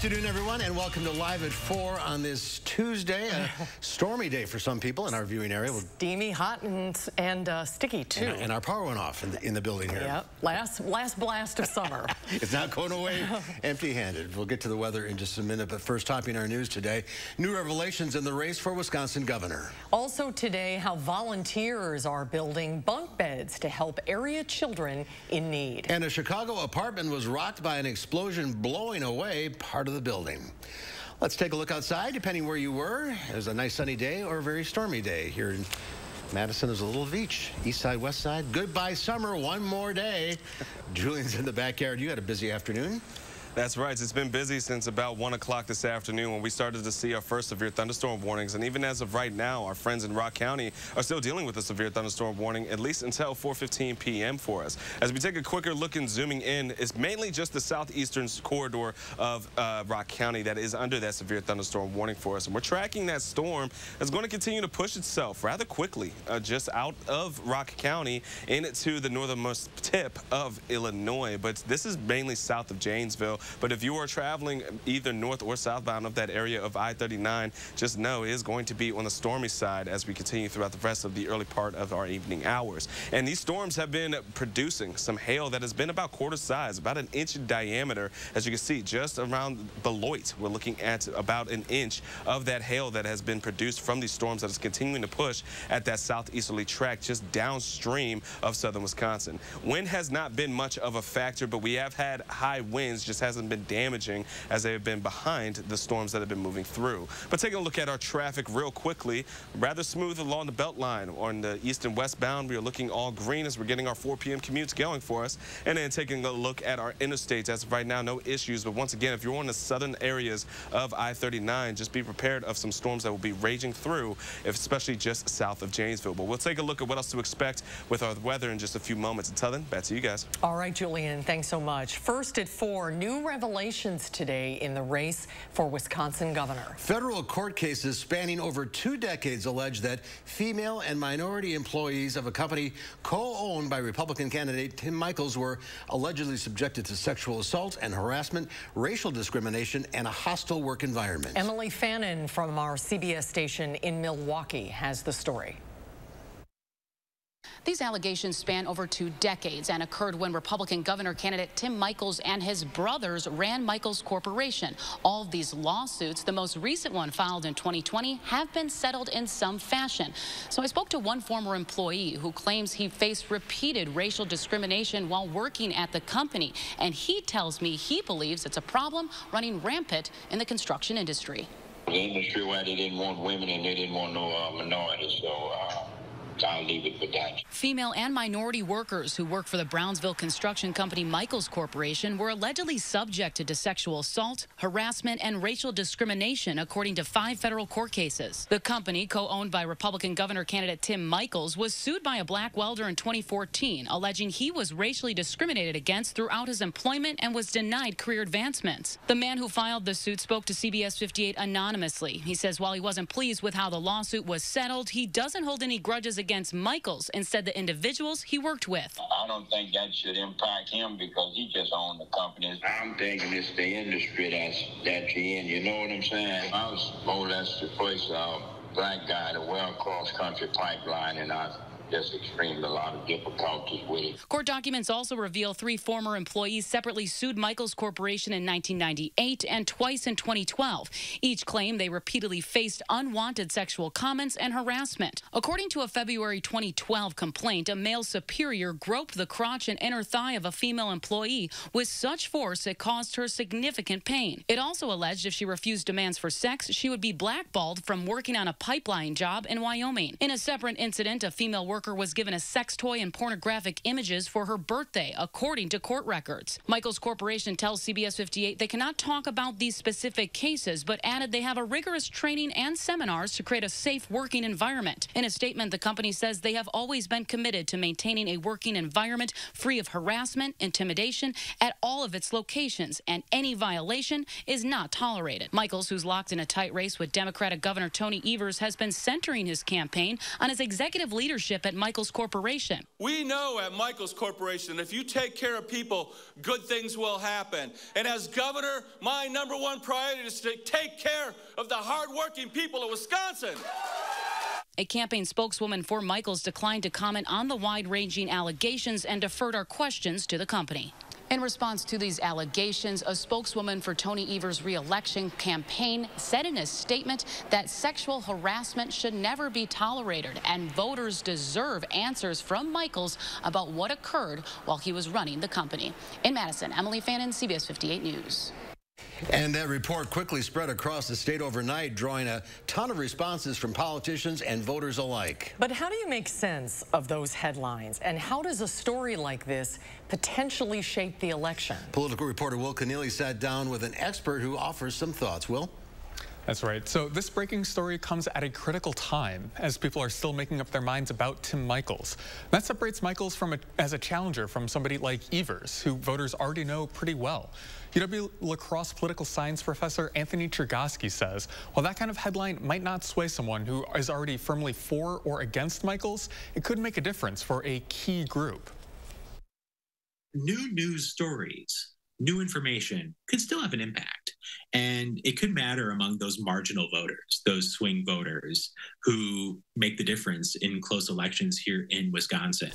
afternoon, everyone, and welcome to Live at 4 on this Tuesday. A stormy day for some people in our viewing area. Steamy, hot, and sticky, too. And our power went off in the building here. Yep, last blast of summer. It's not going away empty-handed. We'll get to the weather in just a minute, but first, topping our news today, new revelations in the race for Wisconsin governor. Also today, how volunteers are building bunk beds to help area children in need. And a Chicago apartment was rocked by an explosion blowing away part of the building. Let's take a look outside, depending where you were. It was a nice sunny day or a very stormy day. Here in Madison, there's a little beach. East side, west side. Goodbye summer, one more day. Julian's in the backyard. You had a busy afternoon. That's right. It's been busy since about 1 o'clock this afternoon when we started to see our first severe thunderstorm warnings. And even as of right now, our friends in Rock County are still dealing with a severe thunderstorm warning, at least until 4:15 p.m. for us. As we take a quicker look and zooming in, it's mainly just the southeastern corridor of Rock County that is under that severe thunderstorm warning for us. And we're tracking that storm that's going to continue to push itself rather quickly just out of Rock County into the northernmost tip of Illinois. But this is mainly south of Janesville. But if you are traveling either north or southbound of that area of I-39, just know it is going to be on the stormy side as we continue throughout the rest of the early part of our evening hours. And these storms have been producing some hail that has been about quarter size, about an inch in diameter. As you can see, just around Beloit, we're looking at about an inch of that hail that has been produced from these storms that is continuing to push at that southeasterly track just downstream of southern Wisconsin. Wind has not been much of a factor, but we have had high winds, just hasn't been damaging as they have been behind the storms that have been moving through. But taking a look at our traffic real quickly, rather smooth along the belt line. On the east and westbound, we are looking all green as we're getting our 4 p.m. commutes going for us. And then taking a look at our interstates, as of right now, no issues. But once again, if you're on the southern areas of I-39, just be prepared of some storms that will be raging through, especially just south of Janesville. But we'll take a look at what else to expect with our weather in just a few moments. Until then, back to you guys. All right, Julian, thanks so much. First at 4, new revelations today in the race for Wisconsin governor. Federal court cases spanning over 2 decades allege that female and minority employees of a company co-owned by Republican candidate Tim Michels were allegedly subjected to sexual assault and harassment, racial discrimination, and a hostile work environment. Emily Fannin from our CBS station in Milwaukee has the story. These allegations span over 2 decades and occurred when Republican governor candidate Tim Michels and his brothers ran Michels Corporation. All of these lawsuits, the most recent one filed in 2020, have been settled in some fashion. So I spoke to one former employee who claims he faced repeated racial discrimination while working at the company. And he tells me he believes it's a problem running rampant in the construction industry. The industry where they didn't want women and they didn't want no minorities, so I'll leave it with that. Female and minority workers who work for the Brownsville construction company Michels Corporation were allegedly subjected to sexual assault, harassment, and racial discrimination, according to 5 federal court cases. The company, co-owned by Republican governor candidate Tim Michels, was sued by a black welder in 2014, alleging he was racially discriminated against throughout his employment and was denied career advancements. The man who filed the suit spoke to CBS 58 anonymously. He says while he wasn't pleased with how the lawsuit was settled, he doesn't hold any grudges against Michels, instead the individuals he worked with. I don't think that should impact him because he just owned the company. I'm thinking it's the industry that's in, you know what I'm saying? I was more or less the first black guy to well cross-country pipeline, and I just experienced a lot of difficulties with it. Court documents also reveal 3 former employees separately sued Michels Corporation in 1998 and twice in 2012. Each claimed they repeatedly faced unwanted sexual comments and harassment. According to a February 2012 complaint, a male superior groped the crotch and inner thigh of a female employee with such force it caused her significant pain. It also alleged if she refused demands for sex, she would be blackballed from working on a pipeline job in Wyoming. In a separate incident, a female worker was given a sex toy and pornographic images for her birthday, according to court records. Michels Corporation tells CBS 58 they cannot talk about these specific cases, but added they have a rigorous training and seminars to create a safe working environment. In a statement, the company says they have always been committed to maintaining a working environment free of harassment, intimidation at all of its locations, and any violation is not tolerated. Michels, who's locked in a tight race with Democratic Governor Tony Evers, has been centering his campaign on his executive leadership at Michaels Corporation. We know at Michaels Corporation, if you take care of people, good things will happen. And as governor, my #1 priority is to take care of the hardworking people of Wisconsin. A campaign spokeswoman for Michaels declined to comment on the wide-ranging allegations and deferred our questions to the company. In response to these allegations, a spokeswoman for Tony Evers' re-election campaign said in a statement that sexual harassment should never be tolerated and voters deserve answers from Michaels about what occurred while he was running the company. In Madison, Emily Fannin, CBS 58 News. And that report quickly spread across the state overnight, drawing a ton of responses from politicians and voters alike. But how do you make sense of those headlines? And how does a story like this potentially shape the election? Political reporter Will Keneally sat down with an expert who offers some thoughts. Will? That's right. So this breaking story comes at a critical time as people are still making up their minds about Tim Michaels. That separates Michaels as a challenger from somebody like Evers, who voters already know pretty well. UW La Crosse political science professor Anthony Chergosky says, while that kind of headline might not sway someone who is already firmly for or against Michaels, it could make a difference for a key group. New news stories, new information could still have an impact. And it could matter among those marginal voters, those swing voters who make the difference in close elections here in Wisconsin.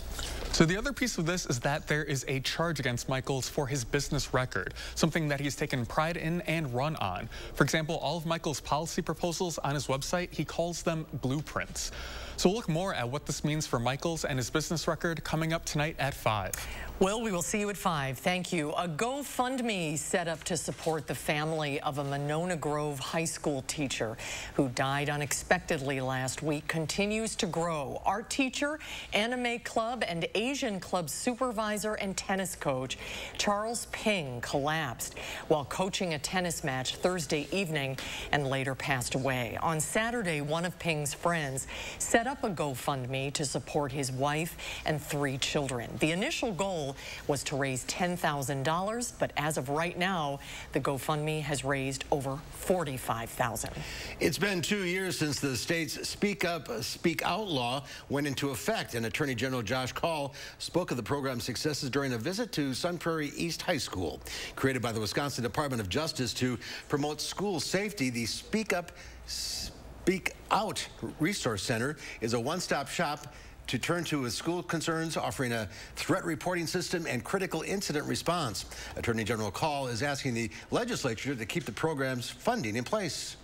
So the other piece of this is that there is a charge against Michaels for his business record, something that he's taken pride in and run on. For example, all of Michaels' policy proposals on his website, he calls them blueprints. So we'll look more at what this means for Michaels and his business record coming up tonight at 5. Well, we will see you at 5. Thank you. A Gofundme set up to support the family of a Monona Grove high school teacher who died unexpectedly last week continues to grow. Art teacher, anime club, and Asian club supervisor and tennis coach Charles Ping collapsed while coaching a tennis match Thursday evening and later passed away. On Saturday, one of Ping's friends set up a GoFundMe to support his wife and 3 children. The initial goal was to raise $10,000, but as of right now, the GoFundMe has raised over $45,000. It's been 2 years since the state's Speak Up, Speak Out law went into effect, and Attorney General Josh Call spoke of the program's successes during a visit to Sun Prairie East High School. Created by the Wisconsin Department of Justice to promote school safety, the Speak Up, Speak Out Resource Center is a one-stop shop to turn to with school concerns, offering a threat reporting system and critical incident response. Attorney General Call is asking the legislature to keep the program's funding in place.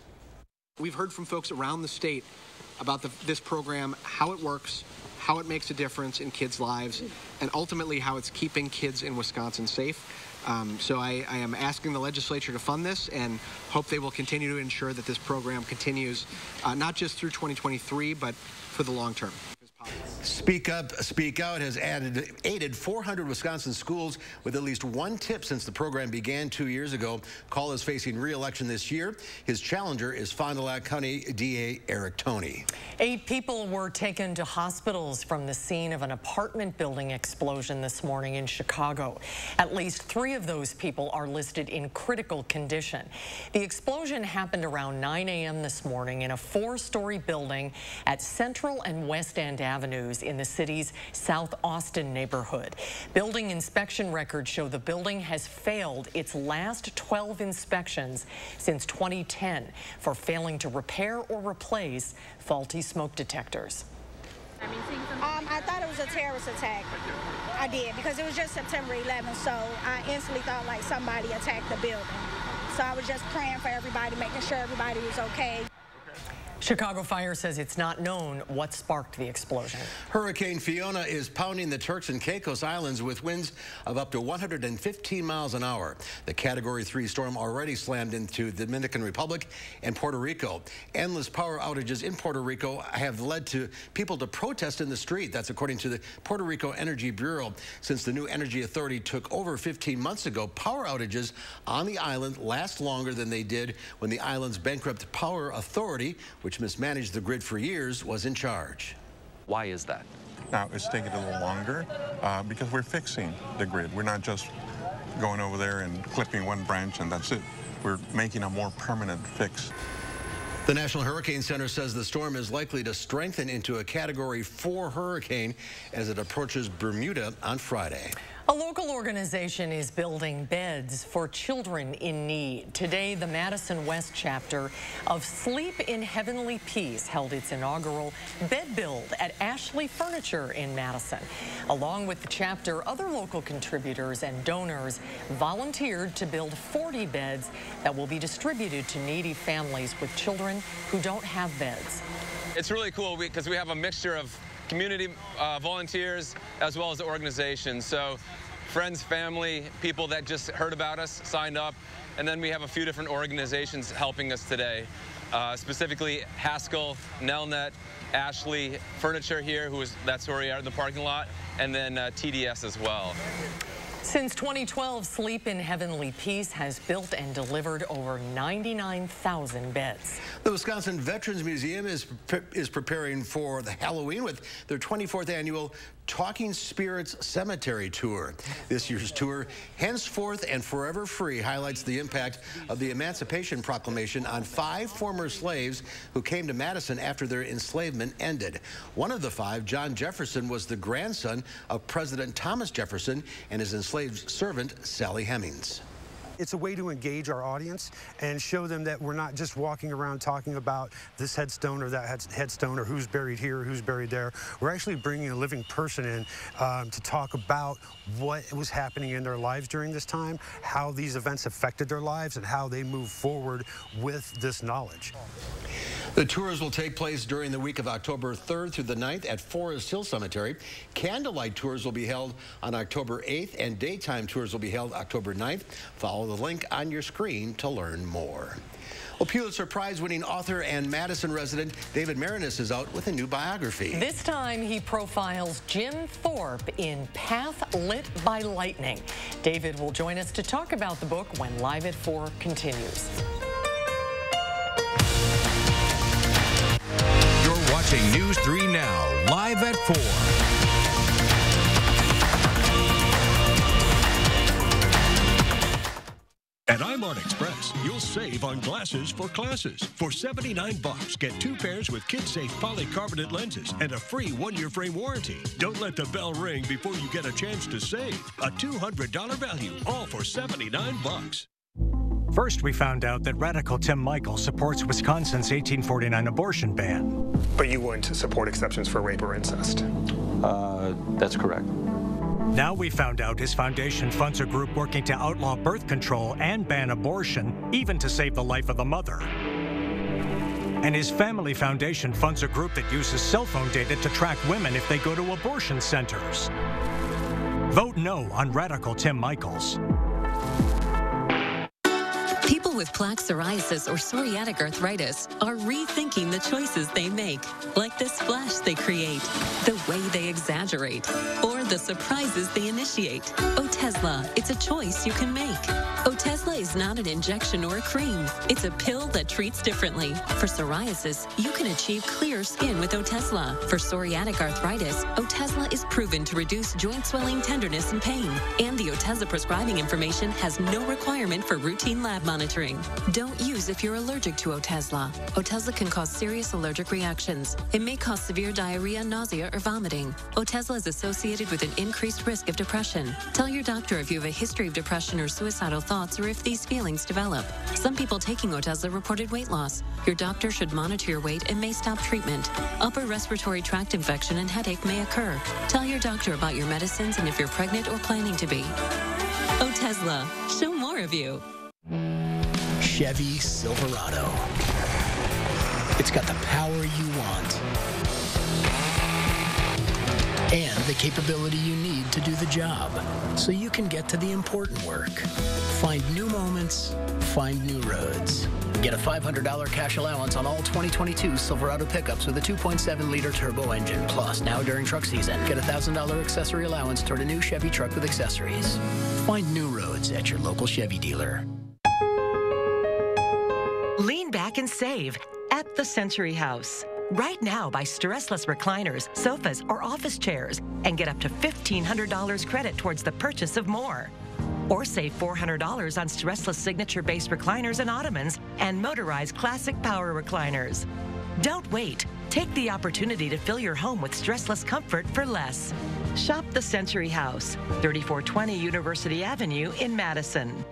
We've heard from folks around the state about this program, how it works, how it makes a difference in kids' lives, and ultimately how it's keeping kids in Wisconsin safe. So I am asking the legislature to fund this and hope they will continue to ensure that this program continues not just through 2023, but for the long term. Speak Up, Speak Out has aided 400 Wisconsin schools with at least one tip since the program began 2 years ago. Call is facing re-election this year. His challenger is Fond du Lac County DA Eric Toney. 8 people were taken to hospitals from the scene of an apartment building explosion this morning in Chicago. At least 3 of those people are listed in critical condition. The explosion happened around 9 a.m. this morning in a 4-story building at Central and West End Avenues in the city's South Austin neighborhood. Building inspection records show the building has failed its last 12 inspections since 2010 for failing to repair or replace faulty smoke detectors. I thought it was a terrorist attack. I did, because it was just September 11th, so I instantly thought like somebody attacked the building. So I was just praying for everybody, making sure everybody was okay. Chicago Fire says it's not known what sparked the explosion. Hurricane Fiona is pounding the Turks and Caicos Islands with winds of up to 115 miles an hour. The Category 3 storm already slammed into the Dominican Republic and Puerto Rico. Endless power outages in Puerto Rico have led to people to protest in the street. That's according to the Puerto Rico Energy Bureau. Since the new energy authority took over 15 months ago, power outages on the island last longer than they did when the island's bankrupt power authority, which mismanaged the grid for years, was in charge. Why is that? Now, it's taking a little longer because we're fixing the grid. We're not just going over there and clipping one branch and that's it. We're making a more permanent fix. The National Hurricane Center says the storm is likely to strengthen into a Category 4 hurricane as it approaches Bermuda on Friday. A local organization is building beds for children in need. Today, the Madison West chapter of Sleep in Heavenly Peace held its inaugural bed build at Ashley Furniture in Madison. Along with the chapter, other local contributors and donors volunteered to build 40 beds that will be distributed to needy families with children who don't have beds. It's really cool because we have a mixture of community volunteers as well as organizations. So friends, family, people that just heard about us signed up, and then we have a few different organizations helping us today. Specifically Haskell, Nelnet, Ashley Furniture here, that's where we are in the parking lot, and then TDS as well. Since 2012, Sleep in Heavenly Peace has built and delivered over 99,000 beds. The Wisconsin Veterans Museum is preparing for the Halloween with their 24th annual Talking Spirits Cemetery Tour. This year's tour, Henceforth and Forever Free, highlights the impact of the Emancipation Proclamation on 5 former slaves who came to Madison after their enslavement ended. One of the 5, John Jefferson, was the grandson of President Thomas Jefferson and his enslaved servant, Sally Hemings. It's a way to engage our audience and show them that we're not just walking around talking about this headstone or that headstone or who's buried here, who's buried there. We're actually bringing a living person in to talk about what was happening in their lives during this time, how these events affected their lives, and how they move forward with this knowledge. The tours will take place during the week of October 3rd through the 9th at Forest Hill Cemetery. Candlelight tours will be held on October 8th, and daytime tours will be held October 9th. Follow the link on your screen to learn more. Well, Pulitzer Prize-winning author and Madison resident David Marinis is out with a new biography. This time, he profiles Jim Thorpe in Path Lit by Lightning. David will join us to talk about the book when Live at 4 continues. You're watching News 3 Now, live at 4. At Eyemart Express, you'll save on glasses for classes. For $79, get 2 pairs with kid-safe polycarbonate lenses and a free 1-year frame warranty. Don't let the bell ring before you get a chance to save. A $200 value, all for $79. First, we found out that radical Tim Michaels supports Wisconsin's 1849 abortion ban. But you wouldn't support exceptions for rape or incest? That's correct. Now we found out his foundation funds a group working to outlaw birth control and ban abortion, even to save the life of the mother. And his family foundation funds a group that uses cell phone data to track women if they go to abortion centers. Vote no on radical Tim Michaels. People with plaque psoriasis or psoriatic arthritis are rethinking the choices they make, like the splash they create, the way they exaggerate, or the surprises they initiate. Otezla, it's a choice you can make. Otezla is not an injection or a cream. It's a pill that treats differently. For psoriasis, you can achieve clear skin with Otezla. For psoriatic arthritis, Otezla is proven to reduce joint swelling, tenderness, and pain. And the Otezla prescribing information has no requirement for routine lab monitoring. Don't use if you're allergic to Otezla. Otezla can cause serious allergic reactions. It may cause severe diarrhea, nausea, or vomiting. Otezla is associated with an increased risk of depression. Tell your doctor if you have a history of depression or suicidal thoughts, or if these feelings develop. Some people taking Otezla reported weight loss. Your doctor should monitor your weight and may stop treatment. Upper respiratory tract infection and headache may occur. Tell your doctor about your medicines and if you're pregnant or planning to be. Otezla, show more of you. Chevy Silverado. It's got the power you want and the capability you need to do the job, so you can get to the important work. Find new moments, find new roads. Get a $500 cash allowance on all 2022 Silverado pickups with a 2.7-liter turbo engine. Plus, now during truck season, get a $1,000 accessory allowance toward a new Chevy truck with accessories. Find new roads at your local Chevy dealer. Lean back and save at the Century House. Right now, buy stressless recliners, sofas, or office chairs and get up to $1,500 credit towards the purchase of more. Or save $400 on stressless signature-based recliners and ottomans and motorized classic power recliners. Don't wait. Take the opportunity to fill your home with stressless comfort for less. Shop the Century House, 3420 University Avenue in Madison.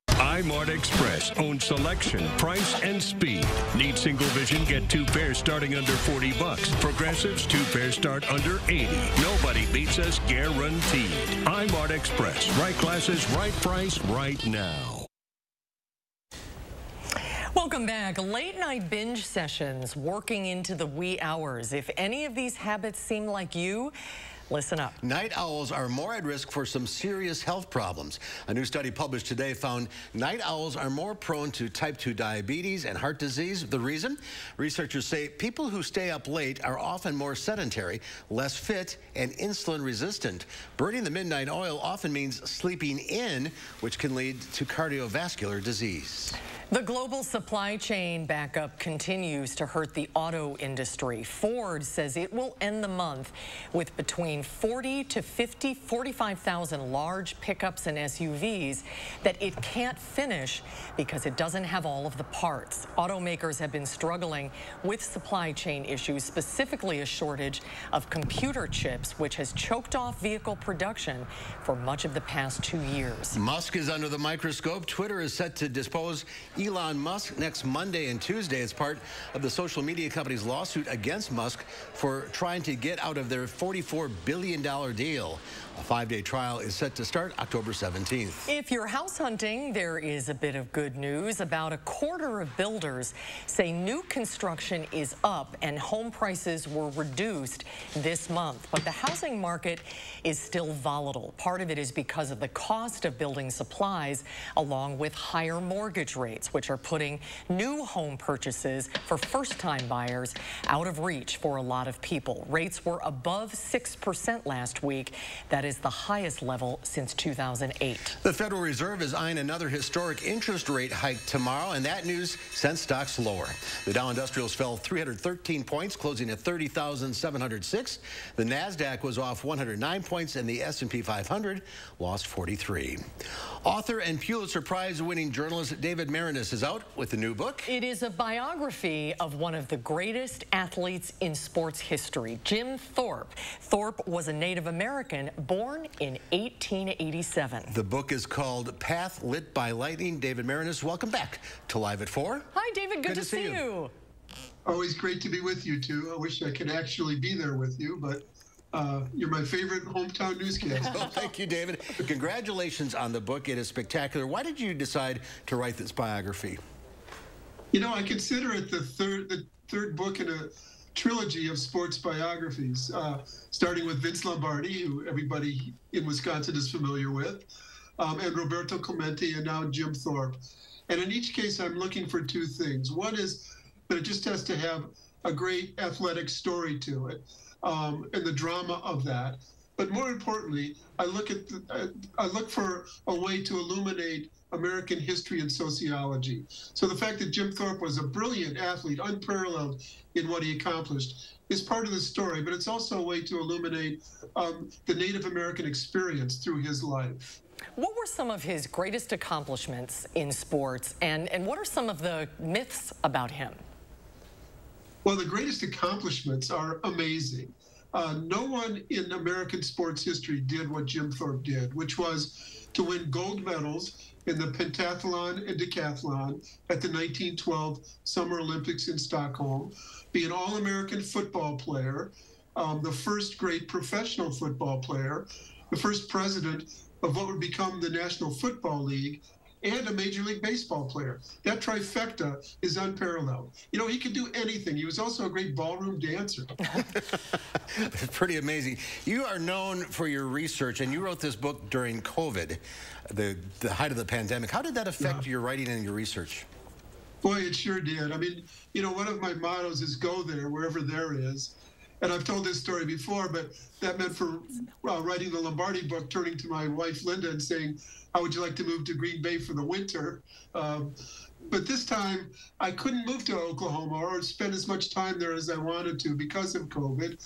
Eyemart Express owns selection, price, and speed. Need single vision? Get 2 pairs starting under $40. Progressives, 2 pairs start under $80. Nobody beats us, guaranteed. Eyemart Express. Right glasses, right price, right now. Welcome back. Late night binge sessions, working into the wee hours. If any of these habits seem like you, listen up. Night owls are more at risk for some serious health problems. A new study published today found night owls are more prone to type 2 diabetes and heart disease. The reason? Researchers say people who stay up late are often more sedentary, less fit, and insulin resistant. Burning the midnight oil often means sleeping in, which can lead to cardiovascular disease. The global supply chain backup continues to hurt the auto industry. Ford says it will end the month with between 40 to 45,000 large pickups and SUVs that it can't finish because it doesn't have all of the parts. Automakers have been struggling with supply chain issues, specifically a shortage of computer chips, which has choked off vehicle production for much of the past 2 years. Musk is under the microscope. Twitter is set to depose Elon Musk next Monday and Tuesday as part of the social media company's lawsuit against Musk for trying to get out of their $44 billion deal. A 5-day trial is set to start October 17th. If you're house hunting, there is a bit of good news. About a quarter of builders say new construction is up and home prices were reduced this month. But the housing market is still volatile. Part of it is because of the cost of building supplies, along with higher mortgage rates, which are putting new home purchases for first-time buyers out of reach for a lot of people. Rates were above 6% last week. That is the highest level since 2008. The Federal Reserve is eyeing another historic interest rate hike tomorrow, and that news sent stocks lower. The Dow Industrials fell 313 points, closing at 30,706. The NASDAQ was off 109 points, and the S&P 500 lost 43. Author and Pulitzer Prize-winning journalist David Maraniss is out with a new book. It is a biography of one of the greatest athletes in sports history, Jim Thorpe. Thorpe was a Native American born in 1887. The book is called Path Lit by Lightning. David Maraniss, welcome back to Live at 4. Hi, David. Good to see you. Always great to be with you, too. I wish I could actually be there with you, but you're my favorite hometown newscaster. Well, thank you, David. Congratulations on the book. It is spectacular. Why did you decide to write this biography? You know, I consider it the third book in a trilogy of sports biographies, starting with Vince Lombardi, who everybody in Wisconsin is familiar with, and Roberto Clemente, and now Jim Thorpe. And in each case, I'm looking for two things. One is that it just has to have a great athletic story to it, and the drama of that. But more importantly, I look for a way to illuminate American history and sociology. So the fact that Jim Thorpe was a brilliant athlete, unparalleled in what he accomplished, is part of the story, but it's also a way to illuminate the Native American experience through his life. What were some of his greatest accomplishments in sports, and what are some of the myths about him? Well, the greatest accomplishments are amazing. No one in American sports history did what Jim Thorpe did, which was to win gold medals in the pentathlon and decathlon at the 1912 Summer Olympics in Stockholm, be an All-American football player, the first great professional football player, the first president of what would become the National Football League, and a Major League Baseball player. That trifecta is unparalleled. You know, he could do anything. He was also a great ballroom dancer. Pretty amazing. You are known for your research, and you wrote this book during COVID, the height of the pandemic. How did that affect your writing and your research? Boy, it sure did. I mean, you know, one of my mottos is go there, wherever there is. And I've told this story before, but that meant for writing the Lombardi book, turning to my wife, Linda, and saying, how would you like to move to Green Bay for the winter? But this time, I couldn't move to Oklahoma or spend as much time there as I wanted to because of COVID.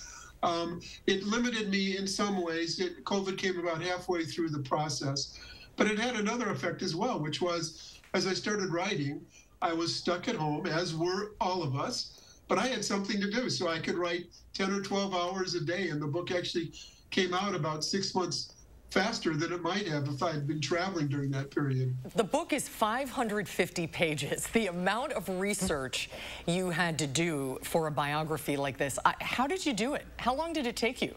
It limited me in some ways. COVID came about halfway through the process. But it had another effect as well, which was, as I started writing, I was stuck at home, as were all of us, but I had something to do, so I could write 10 or 12 hours a day, and the book actually came out about 6 months faster than it might have if I had been traveling during that period. The book is 550 pages. The amount of research you had to do for a biography like this, how did you do it? How long did it take you?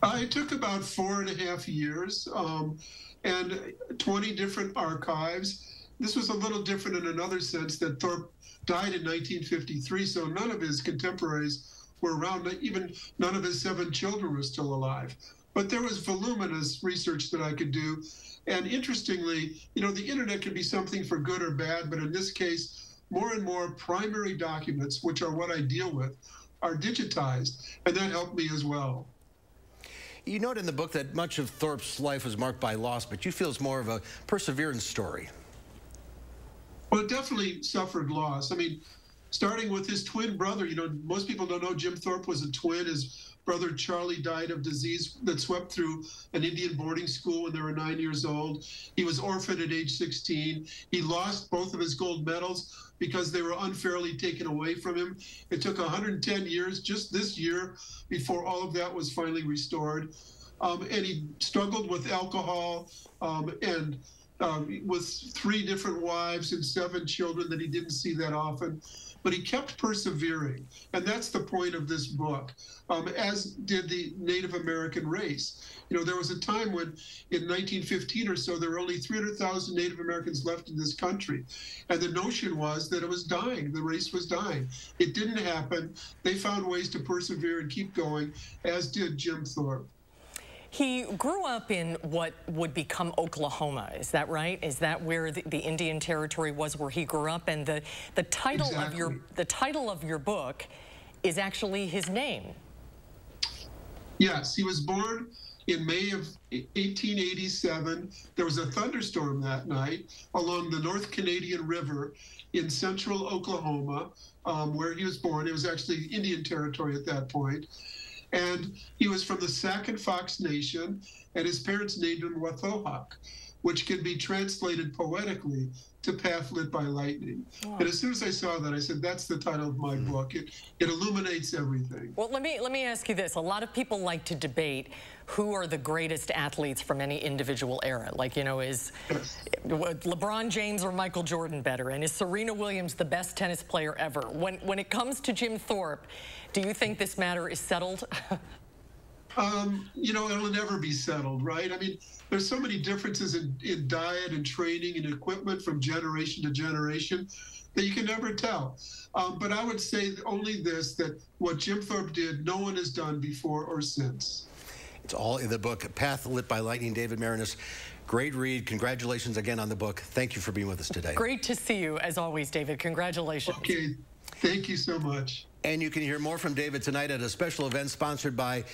It took about 4.5 years and 20 different archives. This was a little different in another sense that Thorpe died in 1953, so none of his contemporaries were around. Even none of his 7 children were still alive. But there was voluminous research that I could do. And interestingly, you know, the internet can be something for good or bad, but in this case, more and more primary documents, which are what I deal with, are digitized, and that helped me as well. You note in the book that much of Thorpe's life was marked by loss, but you feel it's more of a perseverance story. Well, it definitely suffered loss. I mean, starting with his twin brother, you know, most people don't know Jim Thorpe was a twin. His brother Charlie died of disease that swept through an Indian boarding school when they were 9 years old. He was orphaned at age 16. He lost both of his gold medals because they were unfairly taken away from him. It took 110 years, just this year, before all of that was finally restored. And he struggled with alcohol and with 3 different wives and 7 children that he didn't see that often. But he kept persevering, and that's the point of this book, as did the Native American race. You know, there was a time when, in 1915 or so, there were only 300,000 Native Americans left in this country, and the notion was that it was dying, the race was dying. It didn't happen. They found ways to persevere and keep going, as did Jim Thorpe. He grew up in what would become Oklahoma, is that right? Is that where the Indian Territory was, where he grew up? And the title of your book is actually his name. Yes, he was born in May of 1887. There was a thunderstorm that night along the North Canadian River in central Oklahoma, where he was born. It was actually Indian Territory at that point. And he was from the Sac and Fox Nation, and his parents named him Wathohawk, which can be translated poetically to Path Lit by Lightning. Oh. And as soon as I saw that, I said, that's the title of my book. It illuminates everything. Well, let me ask you this. A lot of people like to debate who are the greatest athletes from any individual era. Like, you know, is LeBron James or Michael Jordan better? And is Serena Williams the best tennis player ever? When it comes to Jim Thorpe, do you think this matter is settled? You know, it'll never be settled, right? I mean, there's so many differences in diet and training and equipment from generation to generation that you can never tell. But I would say only this, that what Jim Thorpe did, no one has done before or since. It's all in the book, Path Lit by Lightning. David Marinis, great read. Congratulations again on the book. Thank you for being with us today. Great to see you, as always, David. Congratulations. Okay, thank you so much. And you can hear more from David tonight at a special event sponsored by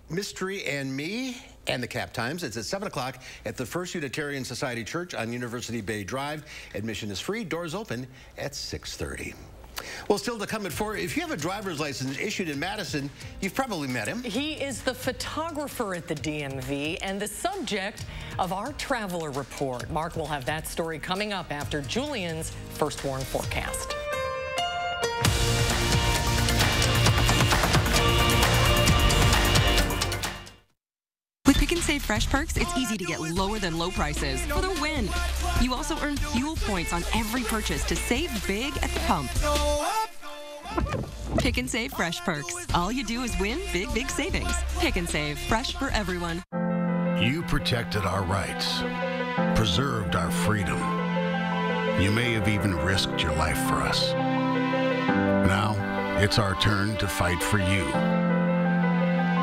Mystery and Me and the Cap Times. It's at 7 o'clock at the First Unitarian Society Church on University Bay Drive. Admission is free. Doors open at 6:30. Well, still to come at 4, if you have a driver's license issued in Madison, you've probably met him. He is the photographer at the DMV and the subject of our traveler report. Mark will have that story coming up after Julian's First Warn forecast. With Pick and Save Fresh Perks, it's easy to get lower than low prices for the win. You also earn fuel points on every purchase to save big at the pump. Pick and Save Fresh Perks. All you do is win big, big savings. Pick and Save. Fresh for everyone. You protected our rights, preserved our freedom. You may have even risked your life for us. Now, it's our turn to fight for you.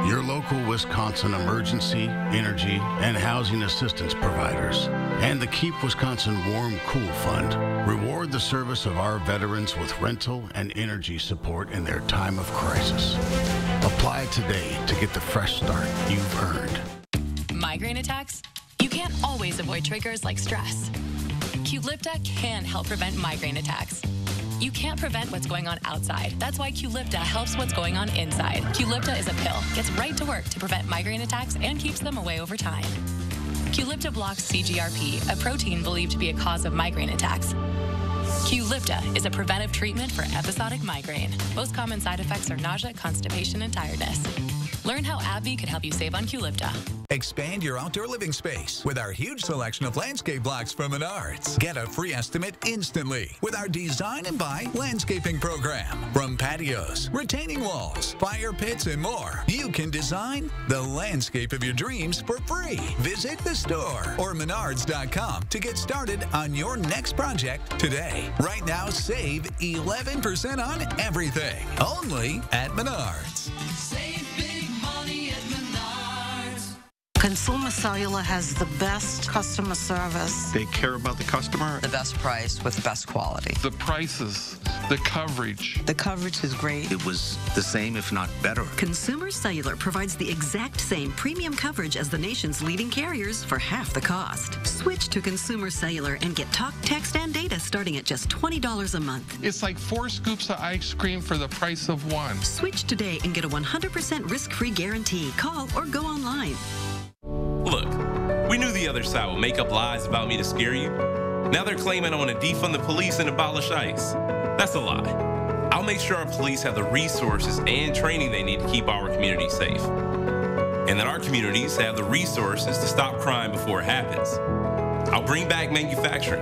Your local Wisconsin emergency, energy, and housing assistance providers and the Keep Wisconsin Warm Cool Fund reward the service of our veterans with rental and energy support in their time of crisis. Apply today to get the fresh start you've earned. Migraine attacks? You can't always avoid triggers like stress. Cubelicta can help prevent migraine attacks. You can't prevent what's going on outside. That's why Cubelicta helps what's going on inside. Cubelicta is a pill, gets right to work to prevent migraine attacks and keeps them away over time. Cubelicta blocks CGRP, a protein believed to be a cause of migraine attacks. Cubelicta is a preventive treatment for episodic migraine. Most common side effects are nausea, constipation, and tiredness. Learn how AbbVie could help you save on Cubelicta. Expand your outdoor living space with our huge selection of landscape blocks from Menards. Get a free estimate instantly with our Design and Buy landscaping program. From patios, retaining walls, fire pits, and more, you can design the landscape of your dreams for free. Visit the store or Menards.com to get started on your next project today. Right now, save 11% on everything. Only at Menards. Save big money at Menards. Consumer Cellular has the best customer service. They care about the customer. The best price with the best quality. The prices, the coverage. The coverage is great. It was the same, if not better. Consumer Cellular provides the exact same premium coverage as the nation's leading carriers for half the cost. Switch to Consumer Cellular and get talk, text, and data starting at just $20 a month. It's like 4 scoops of ice cream for the price of 1. Switch today and get a 100% risk-free guarantee. Call or go online. Look, we knew the other side would make up lies about me to scare you. Now they're claiming I want to defund the police and abolish ICE. That's a lie. I'll make sure our police have the resources and training they need to keep our communities safe. And that our communities have the resources to stop crime before it happens. I'll bring back manufacturing.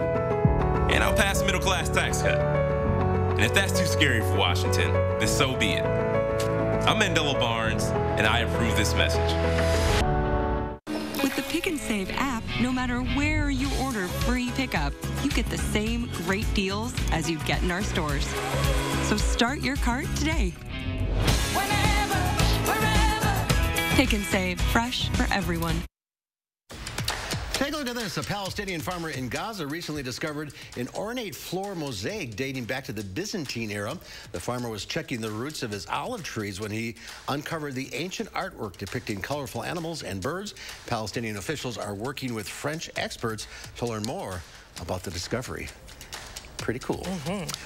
And I'll pass a middle-class tax cut. And if that's too scary for Washington, then so be it. I'm Mandela Barnes, and I approve this message. With the Pick and Save app, no matter where you order free pickup, you get the same great deals as you'd get in our stores. So start your cart today. Whenever, wherever. Pick and Save, fresh for everyone. Take a look at this. A Palestinian farmer in Gaza recently discovered an ornate floor mosaic dating back to the Byzantine era. The farmer was checking the roots of his olive trees when he uncovered the ancient artwork depicting colorful animals and birds. Palestinian officials are working with French experts to learn more about the discovery. Pretty cool.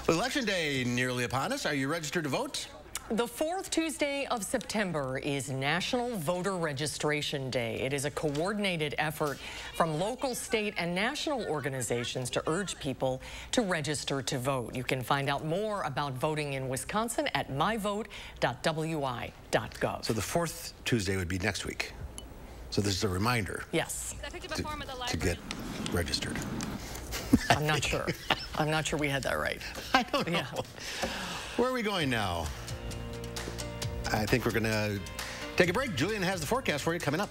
With Election Day nearly upon us, are you registered to vote? The fourth Tuesday of September is National Voter Registration Day. It is a coordinated effort from local, state, and national organizations to urge people to register to vote. You can find out more about voting in Wisconsin at myvote.wi.gov. So the fourth Tuesday would be next week. So this is a reminder. Yes. To get registered. I'm not sure. I'm not sure we had that right. I don't know. Yeah. Where are we going now? I think we're going to take a break. Julian has the forecast for you coming up.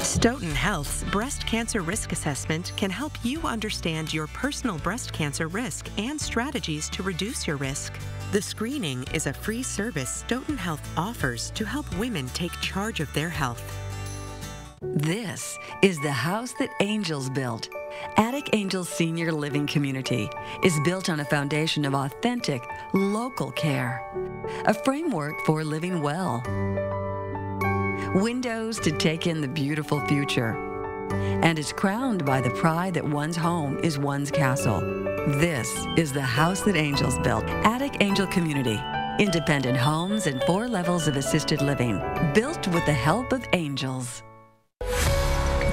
Stoughton Health's Breast Cancer Risk Assessment can help you understand your personal breast cancer risk and strategies to reduce your risk. The screening is a free service Stoughton Health offers to help women take charge of their health. This is the house that Angels built. Attic Angels Senior Living Community is built on a foundation of authentic, local care, a framework for living well, windows to take in the beautiful future, and is crowned by the pride that one's home is one's castle. This is the house that Angels built. Attic Angel Community. Independent homes and 4 levels of assisted living, built with the help of angels.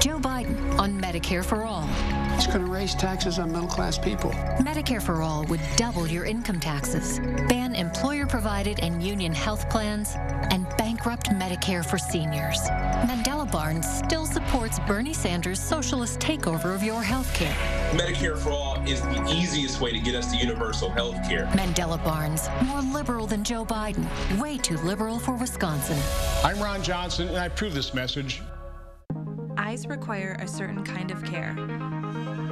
Joe Biden on Medicare for All. It's going to raise taxes on middle-class people. Medicare for All would double your income taxes, ban employer-provided and union health plans, and bankrupt Medicare for seniors. Mandela Barnes still supports Bernie Sanders' socialist takeover of your health care. Medicare for All is the easiest way to get us to universal health care. Mandela Barnes, more liberal than Joe Biden, way too liberal for Wisconsin. I'm Ron Johnson, and I approve this message. Eyes require a certain kind of care.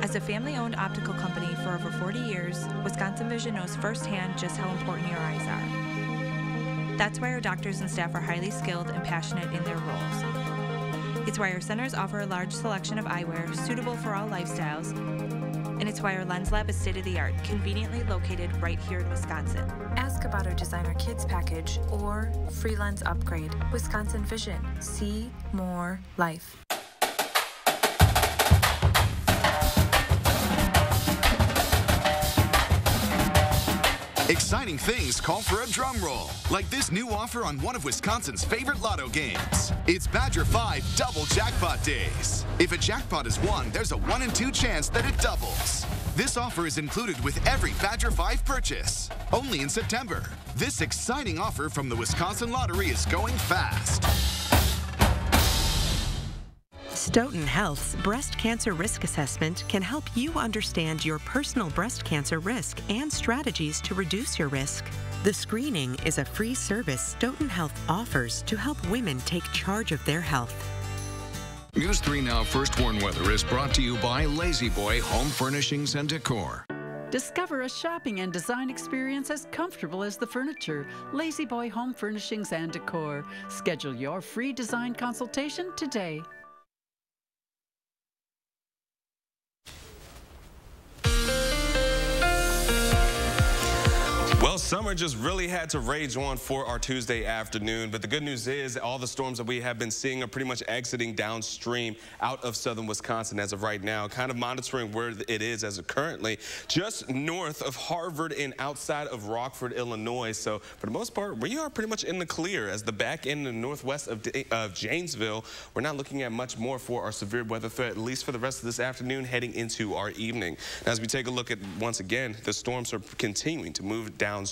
As a family-owned optical company for over 40 years, Wisconsin Vision knows firsthand just how important your eyes are. That's why our doctors and staff are highly skilled and passionate in their roles. It's why our centers offer a large selection of eyewear suitable for all lifestyles, and it's why our lens lab is state-of-the-art, conveniently located right here in Wisconsin. Ask about our Designer Kids package or free lens upgrade. Wisconsin Vision. See more life. Exciting things call for a drum roll, like this new offer on one of Wisconsin's favorite lotto games. It's Badger 5 Double Jackpot Days. If a jackpot is won, there's a 1 in 2 chance that it doubles. This offer is included with every Badger 5 purchase, only in September. This exciting offer from the Wisconsin Lottery is going fast. Stoughton Health's Breast Cancer Risk Assessment can help you understand your personal breast cancer risk and strategies to reduce your risk. The screening is a free service Stoughton Health offers to help women take charge of their health. News 3 Now First Warn Weather is brought to you by Lazy Boy Home Furnishings and Decor. Discover a shopping and design experience as comfortable as the furniture. Lazy Boy Home Furnishings and Decor. Schedule your free design consultation today. Well, summer just really had to rage on for our Tuesday afternoon, but the good news is all the storms that we have been seeing are pretty much exiting downstream out of southern Wisconsin as of right now, kind of monitoring where it is as of currently, just north of Harvard and outside of Rockford, Illinois. So for the most part, we are pretty much in the clear as the back end and northwest of Janesville. We're not looking at much more for our severe weather threat, at least for the rest of this afternoon heading into our evening. Now, as we take a look at, once again, the storms are continuing to move downstream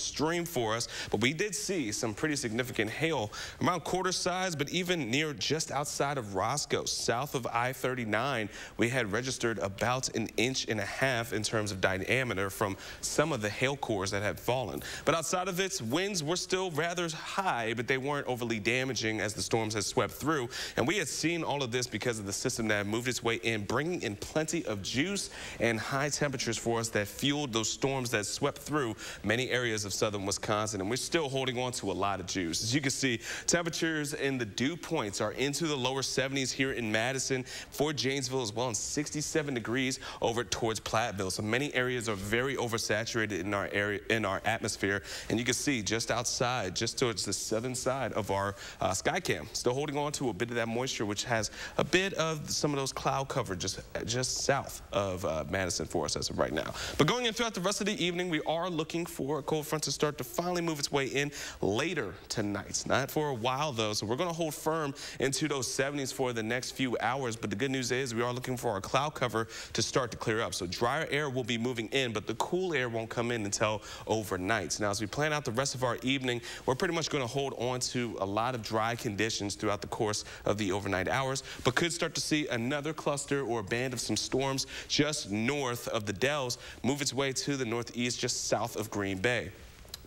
for us, but we did see some pretty significant hail around quarter size, but even near just outside of Roscoe, south of I-39, we had registered about 1.5 inches in terms of diameter from some of the hail cores that had fallen. But outside of it, winds were still rather high, but they weren't overly damaging as the storms had swept through. And we had seen all of this because of the system that had moved its way in, bringing in plenty of juice and high temperatures for us that fueled those storms that swept through many areas of southern Wisconsin, and we're still holding on to a lot of juice. As you can see, temperatures in the dew points are into the lower 70s here in Madison, for Janesville as well, and 67 degrees over towards Platteville. So many areas are very oversaturated in our area, in our atmosphere, and you can see just outside, just towards the southern side of our Skycam, still holding on to a bit of that moisture, which has a bit of some of those cloud cover just south of Madison for us as of right now. But going in throughout the rest of the evening, we are looking for a cold front to start to finally move its way in later tonight. Not for a while though, so we're going to hold firm into those 70s for the next few hours. But the good news is we are looking for our cloud cover to start to clear up. So drier air will be moving in, but the cool air won't come in until overnight. Now, as we plan out the rest of our evening, we're pretty much going to hold on to a lot of dry conditions throughout the course of the overnight hours, but could start to see another cluster or a band of some storms just north of the Dells move its way to the northeast, just south of Green Bay.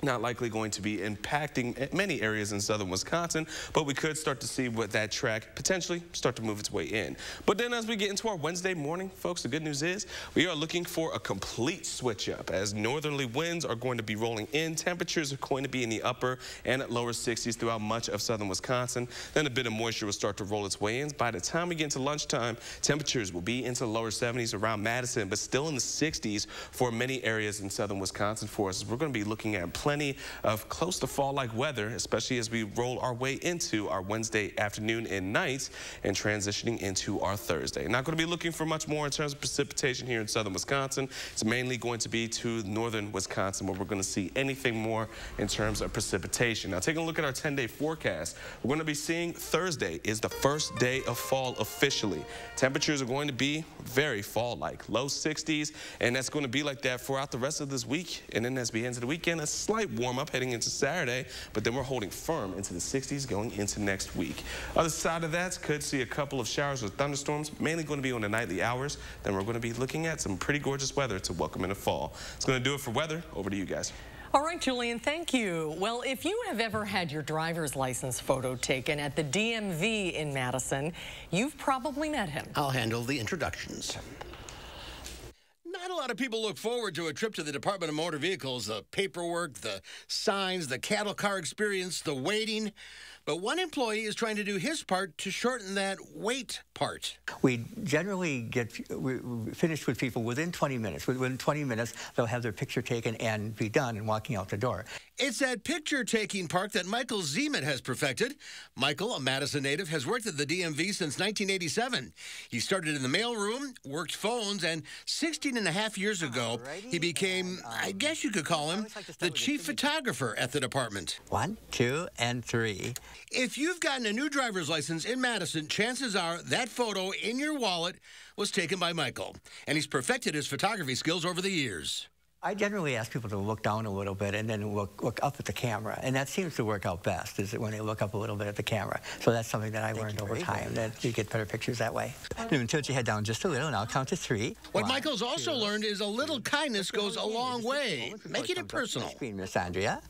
Not likely going to be impacting many areas in southern Wisconsin, but we could start to see what that track potentially start to move its way in. But then as we get into our Wednesday morning, folks, the good news is we are looking for a complete switch up as northerly winds are going to be rolling in. Temperatures are going to be in the upper and lower 60s throughout much of southern Wisconsin. Then a bit of moisture will start to roll its way in. By the time we get into lunchtime, temperatures will be into the lower 70s around Madison, but still in the 60s for many areas in southern Wisconsin for us. We're going to be looking at plenty of close to fall-like weather, especially as we roll our way into our Wednesday afternoon and night and transitioning into our Thursday. Not going to be looking for much more in terms of precipitation here in southern Wisconsin. It's mainly going to be to northern Wisconsin where we're going to see anything more in terms of precipitation. Now, taking a look at our 10-day forecast, we're going to be seeing Thursday is the first day of fall officially. Temperatures are going to be very fall-like, low 60s, and that's going to be like that throughout the rest of this week. And then as we enter the weekend, a slight warm up heading into Saturday, but then we're holding firm into the 60s going into next week. Other side of that, could see a couple of showers or thunderstorms, mainly going to be on the nightly hours. Then we're going to be looking at some pretty gorgeous weather to welcome in the fall. It's going to do it for weather. Over to you guys. All right, Julian, thank you. Well, if you have ever had your driver's license photo taken at the DMV in Madison, you've probably met him. I'll handle the introductions. Not a lot of people look forward to a trip to the Department of Motor Vehicles, the paperwork, the signs, the cattle car experience, the waiting. But one employee is trying to do his part to shorten that wait part. We generally get finished with people within 20 minutes. Within 20 minutes, they'll have their picture taken and be done and walking out the door. It's that picture-taking part that Michael Zeman has perfected. Michael, a Madison native, has worked at the DMV since 1987. He started in the mailroom, worked phones, and 16.5 2.5 years ago, he became, I guess you could call him, the chief photographer at the department. 1, 2, and 3. If you've gotten a new driver's license in Madison, chances are that photo in your wallet was taken by Michael, and he's perfected his photography skills over the years. I generally ask people to look down a little bit and then look up at the camera, and that seems to work out best, is when they look up a little bit at the camera. So that's something that I learned over time, that you get better pictures that way. And tilt your head down just a little, and I'll count to 3. What Michael's also learned is a little kindness goes a long way, making it personal. Miss Andrea.